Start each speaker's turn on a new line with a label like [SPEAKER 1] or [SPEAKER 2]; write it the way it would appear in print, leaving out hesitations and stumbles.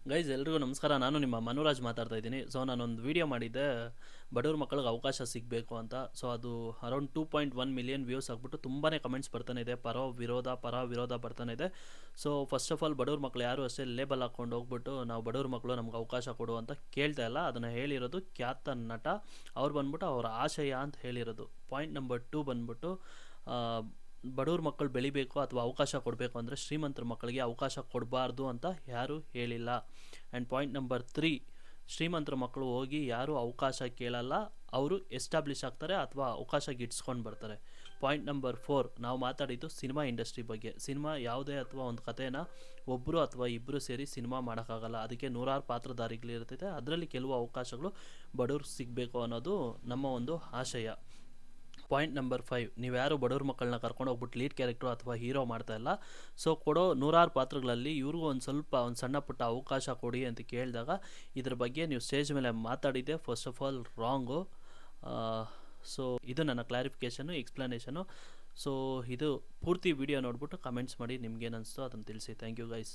[SPEAKER 1] Guys ಎಲ್ರಿಗೂ ನಮಸ್ಕಾರ. ನಾನು ನಿಮ್ಮ ಮನುರಾಜ್ ಮಾತಾಡ್ತಾ ಇದ್ದೀನಿ. ಸೊ ನಾನೊಂದು ವೀಡಿಯೋ ಮಾಡಿದ್ದೆ, ಬಡವ್ರ ಮಕ್ಕಳಿಗೆ ಅವಕಾಶ ಸಿಗಬೇಕು ಅಂತ. ಸೊ ಅದು ಅರೌಂಡ್ 2.1 ಮಿಲಿಯನ್ ವ್ಯೂಸ್ ಆಗಿಬಿಟ್ಟು ತುಂಬಾ ಕಮೆಂಟ್ಸ್ ಬರ್ತಾನೆ ಇದೆ, ಪರ ವಿರೋಧ ಬರ್ತಾನೆ ಇದೆ. ಸೊ ಫಸ್ಟ್ ಆಫ್ ಆಲ್ ಬಡವ್ರ ಮಕ್ಕಳು ಯಾರು ಅಷ್ಟೇ ಲೇಬಲ್ ಹಾಕ್ಕೊಂಡು ಹೋಗ್ಬಿಟ್ಟು ನಾವು ಬಡವ್ರ ಮಕ್ಕಳು ನಮ್ಗೆ ಅವಕಾಶ ಕೊಡು ಅಂತ ಕೇಳ್ತಾ ಇಲ್ಲ. ಅದನ್ನು ಹೇಳಿರೋದು ಖ್ಯಾತ ನಟ, ಅವ್ರು ಬಂದ್ಬಿಟ್ಟು ಅವರ ಆಶಯ ಅಂತ ಹೇಳಿರೋದು. ಪಾಯಿಂಟ್ ನಂಬರ್ 2 ಬಂದ್ಬಿಟ್ಟು ಬಡವ್ರ ಮಕ್ಕಳು ಬೆಳಿಬೇಕು ಅಥವಾ ಅವಕಾಶ ಕೊಡಬೇಕು ಅಂದರೆ ಶ್ರೀಮಂತರ ಮಕ್ಕಳಿಗೆ ಅವಕಾಶ ಕೊಡಬಾರ್ದು ಅಂತ ಯಾರೂ ಹೇಳಿಲ್ಲ. ಆ್ಯಂಡ್ ಪಾಯಿಂಟ್ ನಂಬರ್ 3, ಶ್ರೀಮಂತರ ಮಕ್ಕಳು ಹೋಗಿ ಯಾರೂ ಅವಕಾಶ ಕೇಳಲ್ಲ, ಅವರು ಎಸ್ಟಾಬ್ಲಿಷ್ ಆಗ್ತಾರೆ ಅಥವಾ ಅವಕಾಶ ಗಿಟ್ಸ್ಕೊಂಡು ಬರ್ತಾರೆ. ಪಾಯಿಂಟ್ ನಂಬರ್ 4, ನಾವು ಮಾತಾಡಿದ್ದು ಸಿನಿಮಾ ಇಂಡಸ್ಟ್ರಿ ಬಗ್ಗೆ. ಸಿನಿಮಾ ಯಾವುದೇ ಅಥವಾ ಒಂದು ಕಥೆನ ಒಬ್ಬರು ಅಥವಾ ಇಬ್ಬರು ಸೇರಿ ಸಿನಿಮಾ ಮಾಡೋಕ್ಕಾಗಲ್ಲ, ಅದಕ್ಕೆ ನೂರಾರು ಪಾತ್ರಧಾರಿಗಳಿರ್ತೈತೆ. ಅದರಲ್ಲಿ ಕೆಲವು ಅವಕಾಶಗಳು ಬಡವ್ರಿಗೆ ಸಿಗಬೇಕು ಅನ್ನೋದು ನಮ್ಮ ಒಂದು ಆಶಯ. ಪಾಯಿಂಟ್ ನಂಬರ್ 5, ನೀವು ಯಾರು ಬಡವ್ರ ಮಕ್ಕಳನ್ನ ಕರ್ಕೊಂಡು ಹೋಗ್ಬಿಟ್ಟು ಲೀಡ್ ಕ್ಯಾರೆಕ್ಟ್ರು ಅಥವಾ ಹೀರೋ ಮಾಡ್ತಾ ಇಲ್ಲ. ಸೊ ಕೊಡೋ ನೂರಾರು ಪಾತ್ರಗಳಲ್ಲಿ ಇವ್ರಿಗೂ ಒಂದು ಸಣ್ಣ ಪುಟ್ಟ ಅವಕಾಶ ಕೊಡಿ ಅಂತ ಕೇಳಿದಾಗ ಇದ್ರ ಬಗ್ಗೆ ನೀವು ಸ್ಟೇಜ್ ಮೇಲೆ ಮಾತಾಡಿದ್ದೆ first of all wrong. So ಇದು ನನ್ನ ಕ್ಲಾರಿಫಿಕೇಷನು, ಎಕ್ಸ್ಪ್ಲನೇಷನು. ಸೊ ಇದು ಪೂರ್ತಿ ವಿಡಿಯೋ ನೋಡ್ಬಿಟ್ಟು ಕಮೆಂಟ್ಸ್ ಮಾಡಿ ನಿಮ್ಗೇನು ಅನಿಸ್ತೋ ಅದನ್ನು ತಿಳಿಸಿ. Thank you guys.